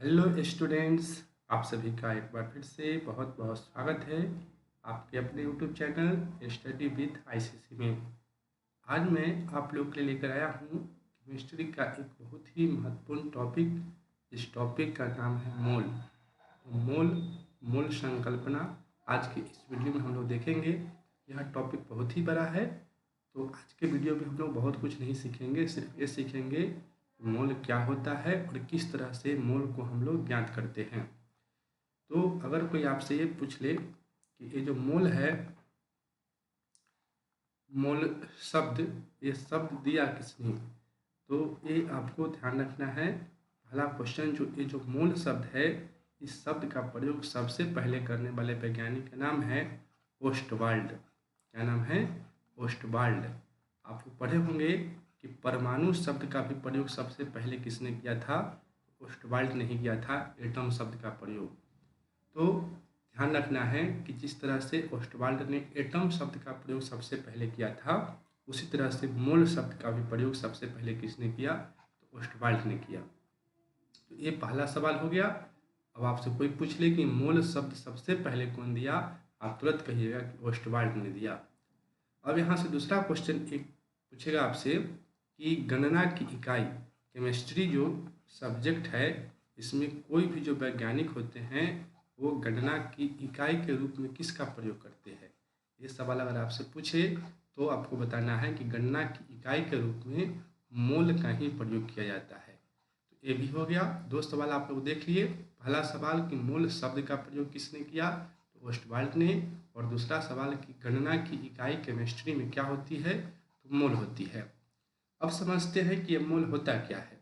Hello students, आप सभी का एक बार फिर से बहुत बहुत स्वागत है आपके अपने YouTube channel study with ICC में। आज मैं आप लोग के लिए लेकर आया हूँ केमिस्ट्री का एक बहुत ही महत्वपूर्ण टॉपिक। इस टॉपिक का नाम है मोल। तो मोल संकल्पना आज की इस वीडियो में हम लोग देखेंगे। यह टॉपिक बहुत ही बड़ा है, तो आज के वीडियो में हम लोग बहुत कुछ नहीं सीखेंगे, सिर्फ ये सीखेंगे मोल क्या होता है और किस तरह से मोल को हम लोग ज्ञात करते हैं। तो अगर कोई आपसे ये पूछ ले कि ये जो मोल है, मोल शब्द, ये शब्द दिया किसने, तो ये आपको ध्यान रखना है। पहला क्वेश्चन, जो ये जो मोल शब्द है, इस शब्द का प्रयोग सबसे पहले करने वाले वैज्ञानिक का नाम है ओस्टवाल्ड। क्या नाम है? ओस्टवाल्ड। आप पढ़े होंगे कि परमाणु शब्द का भी प्रयोग सबसे पहले किसने किया था? ओस्टवाल्ड ने ही किया था एटम शब्द का प्रयोग। तो ध्यान रखना है कि जिस तरह से ओस्टवाल्ड ने एटम शब्द का प्रयोग सबसे पहले किया था, उसी तरह से मोल शब्द का भी प्रयोग सबसे पहले किसने किया? तो ओस्टवाल्ड ने किया। तो ये पहला सवाल हो गया। अब आपसे कोई पूछ ले कि मोल शब्द सबसे पहले कौन दिया, आप तुरंत कहिएगा कि ओस्टवाल्ड ने दिया। अब यहाँ से दूसरा क्वेश्चन एक पूछेगा आपसे कि गणना की इकाई, केमिस्ट्री जो सब्जेक्ट है, इसमें कोई भी जो वैज्ञानिक होते हैं वो गणना की इकाई के रूप में किसका प्रयोग करते हैं? ये सवाल अगर आपसे पूछे तो आपको बताना है कि गणना की इकाई के रूप में मोल का ही प्रयोग किया जाता है। तो ये भी हो गया। दो सवाल आप लोग देख लिए। पहला सवाल कि मोल शब्द का प्रयोग किसने किया, तो ओस्टवाल्ड ने। और दूसरा सवाल कि गणना की इकाई केमिस्ट्री में क्या होती है, तो मोल होती है। अब समझते हैं कि ये मोल होता क्या है।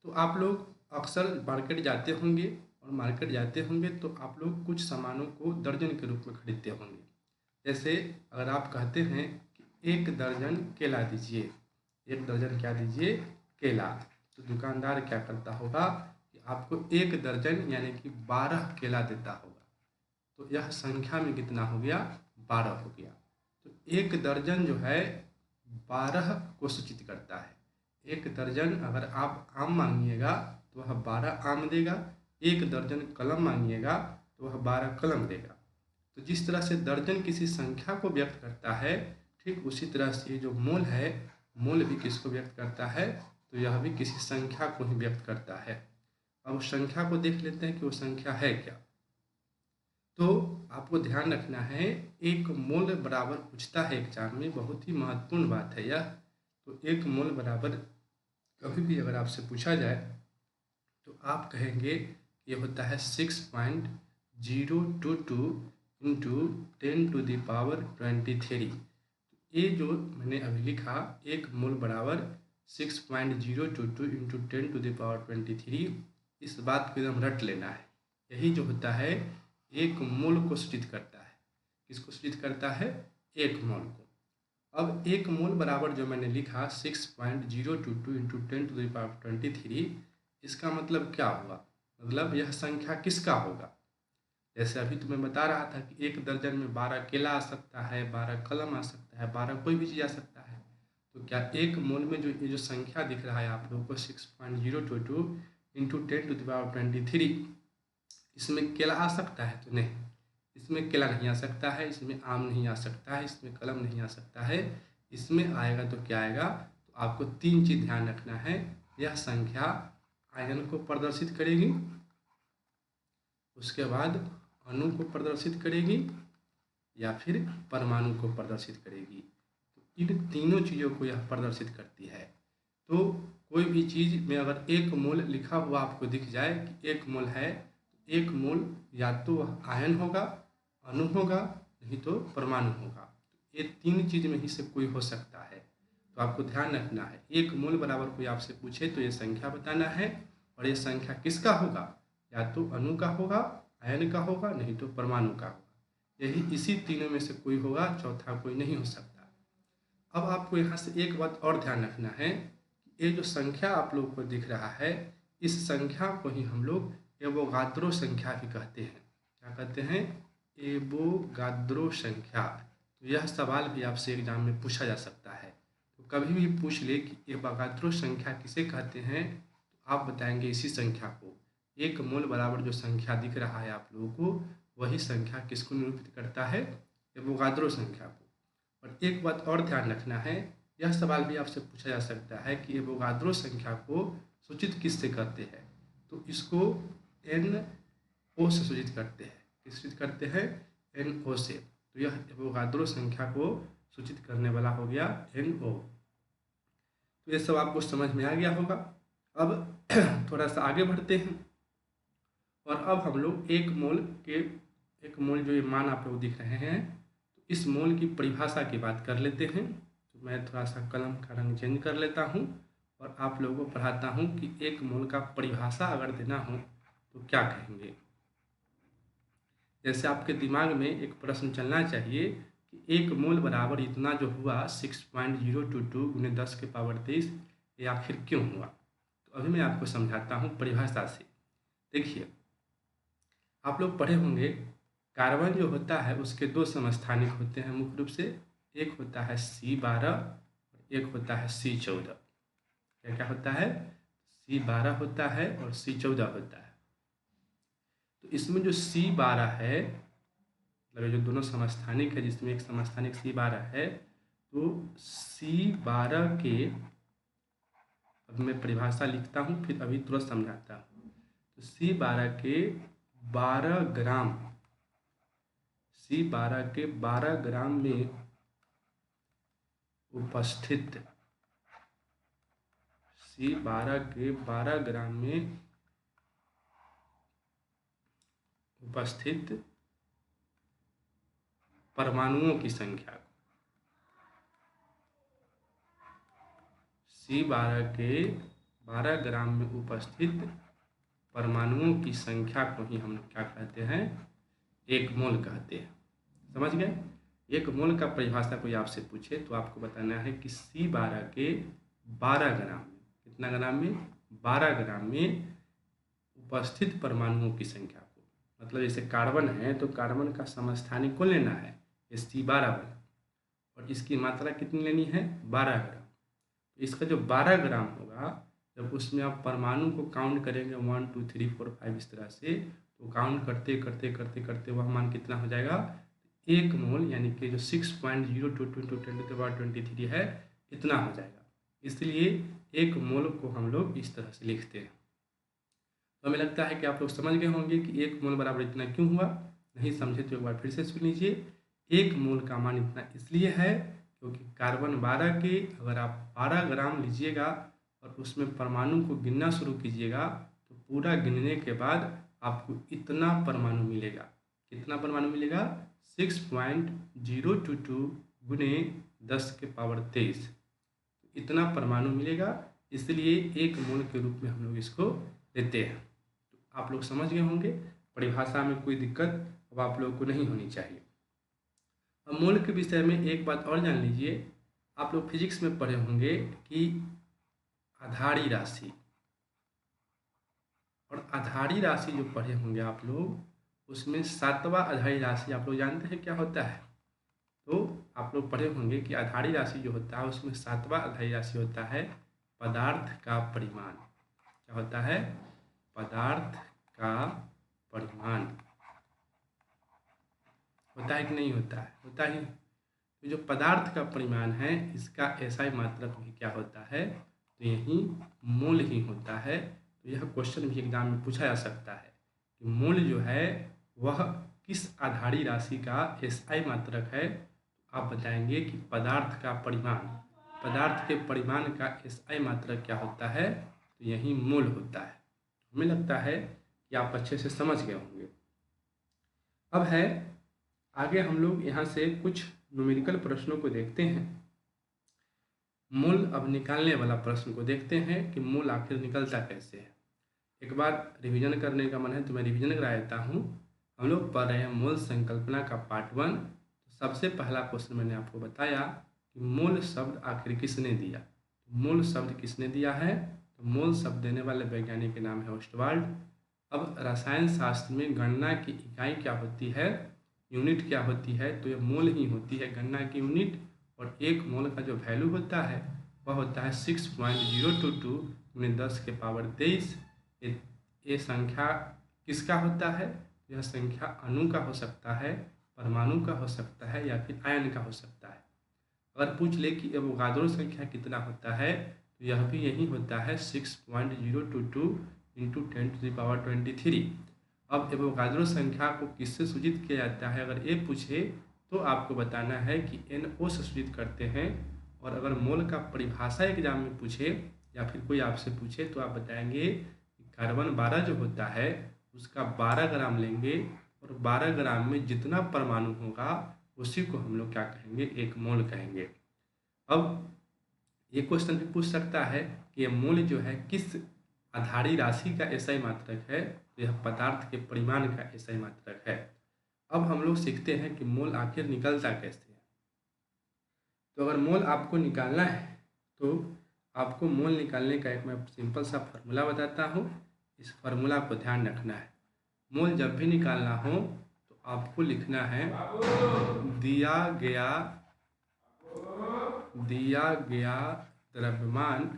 तो आप लोग अक्सर मार्केट जाते होंगे, और मार्केट जाते होंगे तो आप लोग कुछ सामानों को दर्जन के रूप में खरीदते होंगे। जैसे अगर आप कहते हैं कि 1 दर्जन केला दीजिए, 1 दर्जन क्या दीजिए? केला। तो दुकानदार क्या करता होगा कि आपको 1 दर्जन यानी कि 12 केला देता होगा। तो यह संख्या में कितना हो गया? 12 हो गया। तो 1 दर्जन जो है 12 को सूचित करता है। 1 दर्जन अगर आप आम मांगिएगा तो वह 12 आम देगा। 1 दर्जन कलम मांगिएगा तो वह 12 कलम देगा। तो जिस तरह से दर्जन किसी संख्या को व्यक्त करता है, ठीक उसी तरह से जो मोल है, मोल भी किसको व्यक्त करता है? तो यह भी किसी संख्या को ही व्यक्त करता है। अब उस संख्या को देख लेते हैं कि वो संख्या है क्या। तो आपको ध्यान रखना है, एक मोल बराबर पूछता है एग्जाम में, बहुत ही महत्वपूर्ण बात है यह। तो एक मोल बराबर कभी भी अगर आपसे पूछा जाए तो आप कहेंगे ये होता है 6.022 इंटू 10⁻23। ये जो मैंने अभी लिखा, एक मोल बराबर 6.022 इंटू 10⁻23, इस बात को एकदम रट लेना है। यही जो होता है एक मोल को सूचित करता है। किसको सूचित करता है? एक मोल को। अब एक मोल बराबर जो मैंने लिखा 6.022 इंटू 10⁻23, इसका मतलब क्या हुआ? मतलब यह संख्या किसका होगा? जैसे अभी तो मैं बता रहा था कि 1 दर्जन में 12 केला आ सकता है, 12 कलम आ सकता है, 12 कोई भी चीज़ आ सकता है। तो क्या एक मोल में जो ये जो संख्या दिख रहा है आप लोगों को 6.022 इंटू 10⁻23, इसमें केला आ सकता है? तो नहीं, इसमें केला नहीं आ सकता है, इसमें आम नहीं आ सकता है, इसमें कलम नहीं आ सकता है। इसमें आएगा तो क्या आएगा? तो आपको 3 चीज़ ध्यान रखना है। यह संख्या आयन को प्रदर्शित करेगी, उसके बाद अणु को प्रदर्शित करेगी, या फिर परमाणु को प्रदर्शित करेगी। तो इन तीनों चीज़ों को यह प्रदर्शित करती है। तो कोई भी चीज़ में अगर एक मोल लिखा हुआ आपको दिख जाए कि एक मोल है, तो एक मोल या तो वह आयन होगा, अणु होगा, नहीं तो परमाणु होगा। ये 3 चीज़ में ही से कोई हो सकता है। तो आपको ध्यान रखना है, एक मोल बराबर कोई आपसे पूछे तो ये संख्या बताना है, और ये संख्या किसका होगा? या तो अणु का होगा, आयन का होगा, नहीं तो परमाणु का होगा। यही इसी तीनों में से कोई होगा, चौथा कोई नहीं हो सकता। अब आपको यहाँ से एक बात और ध्यान रखना है, ये जो संख्या आप लोगों को दिख रहा है, इस संख्या को ही हम लोग एवोगाद्रो संख्या भी कहते हैं। क्या कहते हैं? एवोगाद्रो संख्या। तो यह सवाल भी आपसे एग्जाम में पूछा जा सकता है। तो कभी भी पूछ ले कि एवोगाद्रो संख्या किसे कहते हैं, तो आप बताएंगे इसी संख्या को, एक मोल बराबर जो संख्या दिख रहा है आप लोगों को, वही संख्या किसको निरूपित करता है, एवोगाद्रो संख्या को। और एक बात और ध्यान रखना है, यह सवाल भी आपसे पूछा जा सकता है कि एवोगाद्रो संख्या को सूचित किससे करते हैं, तो इसको NO से सूचित करते हैं। किस सूचित करते हैं? NO से। तो यह एवोगाद्रो संख्या को सूचित करने वाला हो गया NO। तो ये सब आपको समझ में आ गया होगा। अब थोड़ा सा आगे बढ़ते हैं और अब हम लोग एक मोल जो ये मान आप लोग दिख रहे हैं, तो इस मोल की परिभाषा की बात कर लेते हैं। तो मैं थोड़ा सा कलम का रंग चेंज कर लेता हूँ और आप लोगों को पढ़ाता हूँ कि एक मोल का परिभाषा अगर देना हो तो क्या कहेंगे। जैसे आपके दिमाग में एक प्रश्न चलना चाहिए कि एक मोल बराबर इतना जो हुआ 6.022 गुने 10 के पावर 23, ये आखिर क्यों हुआ। तो अभी मैं आपको समझाता हूँ परिभाषा से। देखिए, आप लोग पढ़े होंगे कार्बन जो होता है उसके दो समस्थानिक होते हैं मुख्य रूप से, एक होता है C12 और एक होता है C14। क्या क्या होता है? C12 होता है और C14 होता है। तो इसमें जो C12 है, मतलब जो दोनों समस्थानिक है, जिसमें एक समस्थानिक C12 है, तो C12 के, अब मैं परिभाषा लिखता हूँ फिर अभी तुरंत समझाता हूँ। तो C12 के 12 ग्राम, C12 के 12 ग्राम में उपस्थित, C12 के 12 ग्राम में उपस्थित परमाणुओं की संख्या, C12 के 12 ग्राम में उपस्थित परमाणुओं की संख्या को ही हम क्या कहते हैं? एक मोल कहते हैं। समझ गए? एक मोल का परिभाषा कोई आपसे पूछे तो आपको बताना है कि C12 के 12 ग्राम में, कितना ग्राम में? 12 ग्राम में उपस्थित परमाणुओं की संख्या को, मतलब जैसे कार्बन है तो कार्बन का समस्थानिक को लेना है, ये C12 बना, और इसकी मात्रा कितनी लेनी है? 12 ग्राम। तो इसका जो 12 ग्राम होगा, जब उसमें आप परमाणु को काउंट करेंगे 1 2 3 4 5 इस तरह से, तो काउंट करते करते करते करते वह मान कितना हो जाएगा? एक मोल, यानी कि जो 6.022 है, इतना हो जाएगा। इसलिए एक मोल को हम लोग इस तरह से लिखते हैं। तो हमें लगता है कि आप लोग समझ गए होंगे कि एक मोल बराबर इतना क्यों हुआ। नहीं समझे तो एक बार फिर से सुन लीजिए। एक मोल का मान इतना इसलिए है क्योंकि कार्बन 12 के अगर आप 12 ग्राम लीजिएगा और उसमें परमाणु को गिनना शुरू कीजिएगा, तो पूरा गिनने के बाद आपको इतना परमाणु मिलेगा। कितना परमाणु मिलेगा? 6.022 गुने 10 के पावर 23, इतना परमाणु मिलेगा। इसलिए एक मोल के रूप में हम लोग इसको लेते हैं। तो आप लोग समझ गए होंगे, परिभाषा में कोई दिक्कत अब आप लोगों को नहीं होनी चाहिए। अब मोल के विषय में एक बात और जान लीजिए, आप लोग फिजिक्स में पढ़े होंगे कि आधारी राशि, और आधारी राशि जो पढ़े होंगे आप लोग, उसमें 7वां आधारी राशि आप लोग जानते हैं क्या होता है। तो आप लोग पढ़े होंगे कि आधारी राशि जो होता है उसमें 7वां आधारी राशि होता है पदार्थ का परिमाण। क्या होता है? पदार्थ का परिमाण। होता है कि नहीं होता है? होता ही। तो जो पदार्थ का परिमाण है, इसका SI मात्रक भी क्या होता है? तो यही मोल ही होता है। तो यह क्वेश्चन भी एग्जाम में पूछा जा सकता है कि मोल जो है वह किस आधारी राशि का SI मात्रक है। आप बताएंगे कि पदार्थ का परिमाण, पदार्थ के परिमाण का SI मात्रक क्या होता है? तो यही मोल होता है। हमें लगता है कि आप अच्छे से समझ गए होंगे। अब है आगे हम लोग यहाँ से कुछ न्यूमेरिकल प्रश्नों को देखते हैं। मोल अब निकालने वाला प्रश्न को देखते हैं कि मोल आखिर निकलता कैसे है। एक बार रिवीजन करने का मन है तो मैं रिवीजन करा देता हूँ। हम लोग पढ़ रहे हैं मोल संकल्पना का पार्ट 1। तो सबसे पहला क्वेश्चन मैंने आपको बताया कि मोल शब्द आखिर किसने दिया। तो मोल शब्द किसने दिया है? तो मोल शब्द देने वाले वैज्ञानिक के नाम है ओस्टवाल्ड। अब रसायन शास्त्र में गणना की इकाई क्या होती है, यूनिट क्या होती है? तो यह मोल ही होती है गणना की यूनिट। और एक मोल का जो वैल्यू होता है वह होता है 6.022 गुणे 10 के पावर 23। ये संख्या किसका होता है? यह संख्या अणु का हो सकता है, परमाणु का हो सकता है या फिर आयन का हो सकता है। अगर पूछ ले कि एवोगाद्रो संख्या कितना होता है, तो यह भी यही होता है 6.022 इंटू 10⁻23। अब एवोगाद्रो संख्या को किससे सूचित किया जाता है? अगर ये पूछे तो आपको बताना है कि NO से सूचित करते हैं। और अगर मोल का परिभाषा एग्जाम में पूछे या फिर कोई आपसे पूछे तो आप बताएंगे कि कार्बन 12 जो होता है उसका 12 ग्राम लेंगे और 12 ग्राम में जितना परमाणु होगा उसी को हम लोग क्या कहेंगे? एक मोल कहेंगे। अब ये क्वेश्चन भी पूछ सकता है कि यह मोल जो है किस आधारी राशि का एसआई मात्रक है? तो यह पदार्थ के परिमाण का एसआई मात्रक है। अब हम लोग सीखते हैं कि मोल आखिर निकलता कैसे है। तो अगर मोल आपको निकालना है तो आपको मोल निकालने का एक मैं सिंपल सा फार्मूला बताता हूँ। इस फार्मूला को ध्यान रखना है। मोल जब भी निकालना हो तो आपको लिखना है दिया गया द्रव्यमान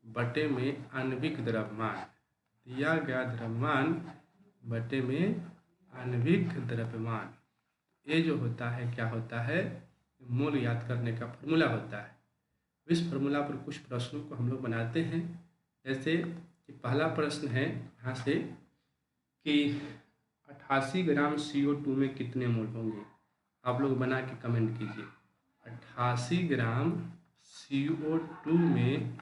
बटे में आणविक द्रव्यमान। दिया गया द्रव्यमान बटे में आणविक द्रव्यमान। ये जो होता है क्या होता है? मोल याद करने का फार्मूला होता है। इस फार्मूला पर कुछ प्रश्नों को हम लोग बनाते हैं। जैसे कि पहला प्रश्न है यहाँ से कि 88 ग्राम CO2 में कितने मोल होंगे? आप लोग बना के कमेंट कीजिए। 88 ग्राम CO2 में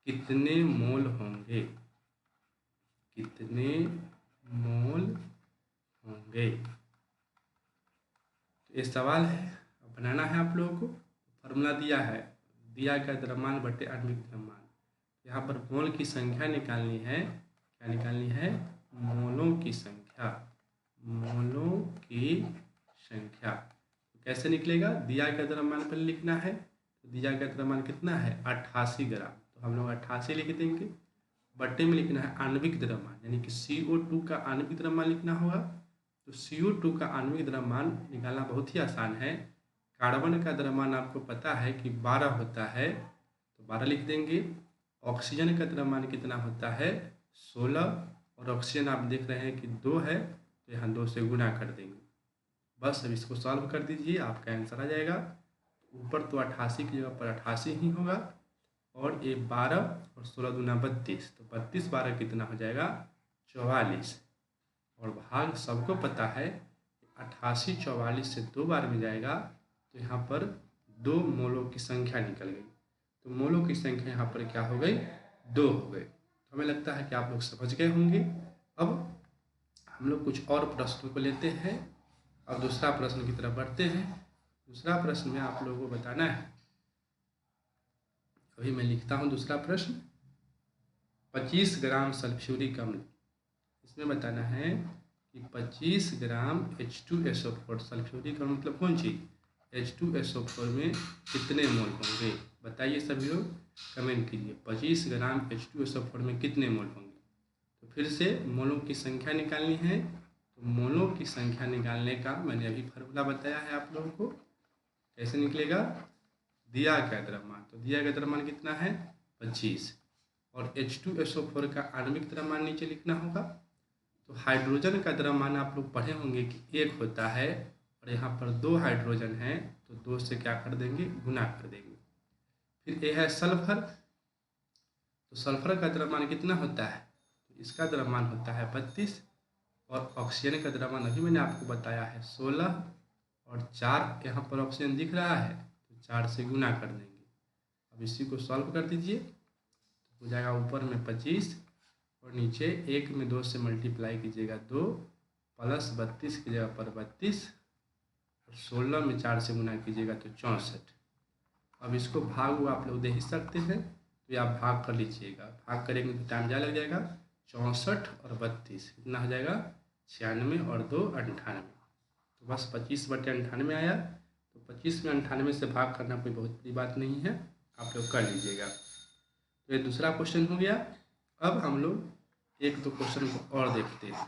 कितने मोल होंगे? कितने मोल होंगे? तो ये सवाल है, बनाना है आप लोगों को। फार्मूला दिया है दिया गया द्रव्यमान बटे आणविक द्रव्यमान। यहाँ पर मोल की संख्या निकालनी है। क्या निकालनी है? मोलों की संख्या। मोलों की संख्या कैसे निकलेगा? दिया गया द्रव्यमान पर लिखना है। तो दिया गया द्रव्यमान कितना है? 88 ग्राम। तो हम लोग 88 लिख देंगे। बटे में लिखना है आणविक द्रव्यमान, यानी कि CO2 का आणविक द्रव्यमान लिखना होगा। तो CO2 का आणविक द्रव्यमान निकालना बहुत ही आसान है। कार्बन का द्रव्यमान आपको पता है कि 12 होता है, तो 12 लिख देंगे। ऑक्सीजन का द्रव्यमान कितना होता है? 16। और ऑक्सीजन आप देख रहे हैं कि 2 है, तो यहाँ 2 से गुना कर देंगे। बस अब इसको सॉल्व कर दीजिए, आपका आंसर आ जाएगा। ऊपर तो 88 की जगह पर 88 ही होगा और ये 12 और 16 दूना 32, तो 32 12 कितना हो जाएगा? 44। और भाग सबको पता है 88 44 से 2 बार में जाएगा, तो यहाँ पर 2 मोलों की संख्या निकल गई। तो मोलों की संख्या यहाँ पर क्या हो गई? 2 हो गई। तो हमें लगता है कि आप लोग समझ गए होंगे। अब हम लोग कुछ और प्रश्नों को लेते हैं। अब दूसरा प्रश्न की तरफ बढ़ते हैं। दूसरा प्रश्न में आप लोगों को बताना है, अभी मैं लिखता हूँ दूसरा प्रश्न। 25 ग्राम सल्फ्यूरिक अम्ल, इसमें बताना है कि 25 ग्राम H2SO4 सल्फ्यूरिक अम्ल मतलब कौन चीज़? H2SO4 में कितने मोल होंगे? बताइए सभी लोग, कमेंट कीजिए। 25 ग्राम H2SO4 में कितने मोल होंगे? तो फिर से मोलों की संख्या निकालनी है। तो मोलों की संख्या निकालने का मैंने अभी फार्मूला बताया है आप लोगों को। कैसे निकलेगा? दिया गया द्रव्यमान, तो दिया गया द्रव्यमान कितना है? 25। और H2SO4 का आणविक द्रव्यमान नीचे लिखना होगा। तो हाइड्रोजन का द्रव्यमान आप लोग पढ़े होंगे कि 1 होता है और यहाँ पर 2 हाइड्रोजन हैं, तो 2 से क्या कर देंगे? गुना कर देंगे। फिर ये है सल्फर, तो सल्फर का द्रव्यमान कितना होता है? तो इसका द्रव्यमान होता है 32। और ऑक्सीजन का द्रव्यमान अभी मैंने आपको बताया है 16। और 4 यहाँ पर ऑक्सीजन दिख रहा है, तो 4 से गुना कर देंगे। अब इसी को सॉल्व कर दीजिए, तो हो जाएगा ऊपर में 25 और नीचे 1 में 2 से मल्टीप्लाई कीजिएगा 2 प्लस 32 की जगह पर 32 और 16 में 4 से गुना कीजिएगा तो 64। अब इसको भाग आप लोग दे ही सकते हैं, तो आप भाग कर लीजिएगा। भाग करेंगे तो टाइम ज़्यादा लग जाएगा। 64 और 32 कितना हो जाएगा? 96 और 2 98। तो बस 25/98 आया। तो 25 में 98 से भाग करना कोई बहुत बड़ी बात नहीं है, आप लोग कर लीजिएगा। तो ये दूसरा क्वेश्चन हो गया। अब हम लोग 1-2 क्वेश्चन को और देखते हैं।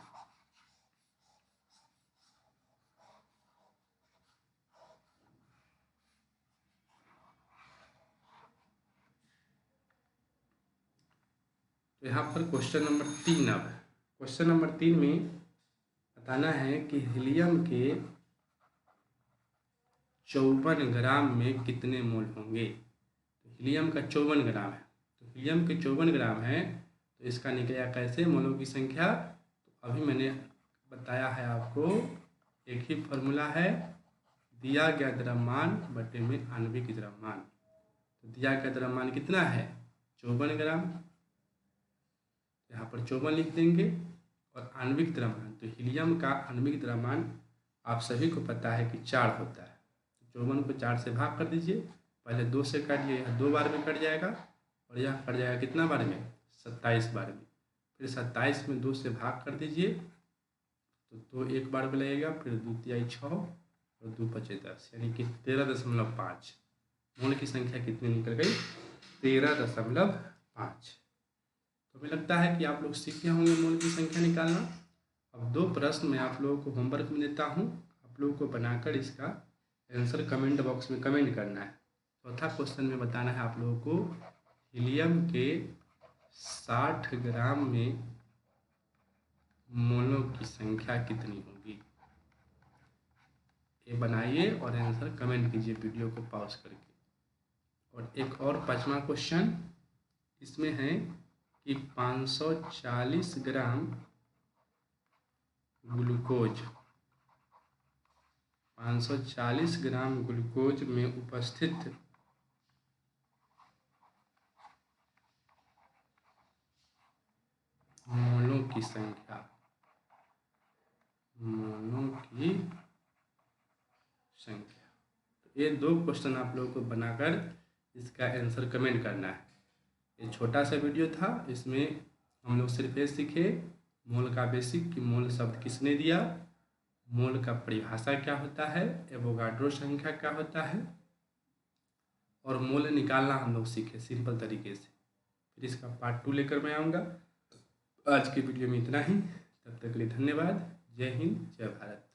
तो यहाँ पर क्वेश्चन नंबर 3 अब क्वेश्चन नंबर 3 में बताना है कि हीलियम के 54 ग्राम में कितने मोल होंगे। तो हीलियम का 54 ग्राम है, तो हीलियम के 54 ग्राम है, तो इसका निकलेगा कैसे मोलों की संख्या। तो अभी मैंने बताया है आपको, एक ही फॉर्मूला है, दिया गया द्रव्यमान बटे में आणविक द्रव्यमान। तो दिया गया द्रव्यमान कितना है 54 ग्राम, यहाँ पर 54 लिख देंगे। और आणविक द्रव्यमान, तो हीलियम का आणविक द्रव्यमान आप सभी को पता है कि 4 होता है। 54 को 4 से भाग कर दीजिए, पहले 2 से काटिए, यह 2 बार में कट जाएगा और यह कट जाएगा कितना बार में 27 बार में। फिर 27 में 2 से भाग कर दीजिए तो 2 एक बार में लगेगा, फिर 2 तिहाई 6 और 2 पचे 10, यानी कि 13.5 मोल की संख्या कितनी निकल गई 13.5। तो हमें लगता है कि आप लोग सीख गए होंगे मोल की संख्या निकालना। अब 2 प्रश्न मैं आप लोगों को होमवर्क में देता हूँ, आप लोगों को बनाकर इसका आंसर कमेंट बॉक्स में कमेंट करना है। चौथा क्वेश्चन में बताना है आप लोगों को हीलियम के 60 ग्राम में मोलों की संख्या कितनी होगी। ये बनाइए और आंसर कमेंट कीजिए वीडियो को पॉज करके। और एक और 5वां क्वेश्चन इसमें है कि 540 ग्राम ग्लूकोज 540 ग्राम ग्लूकोज में उपस्थित मोलों की संख्या तो ये 2 क्वेश्चन आप लोगों को बनाकर इसका आंसर कमेंट करना है। ये छोटा सा वीडियो था, इसमें हम लोग सिर्फ ये सीखे मोल का बेसिक कि मोल शब्द किसने दिया, मोल का परिभाषा क्या होता है, एवोगाड्रो संख्या क्या होता है, और मोल निकालना हम लोग सीखे सिंपल तरीके से। फिर इसका पार्ट 2 लेकर मैं आऊँगा। आज की वीडियो में इतना ही, तब तक के लिए धन्यवाद। जय हिंद, जय भारत।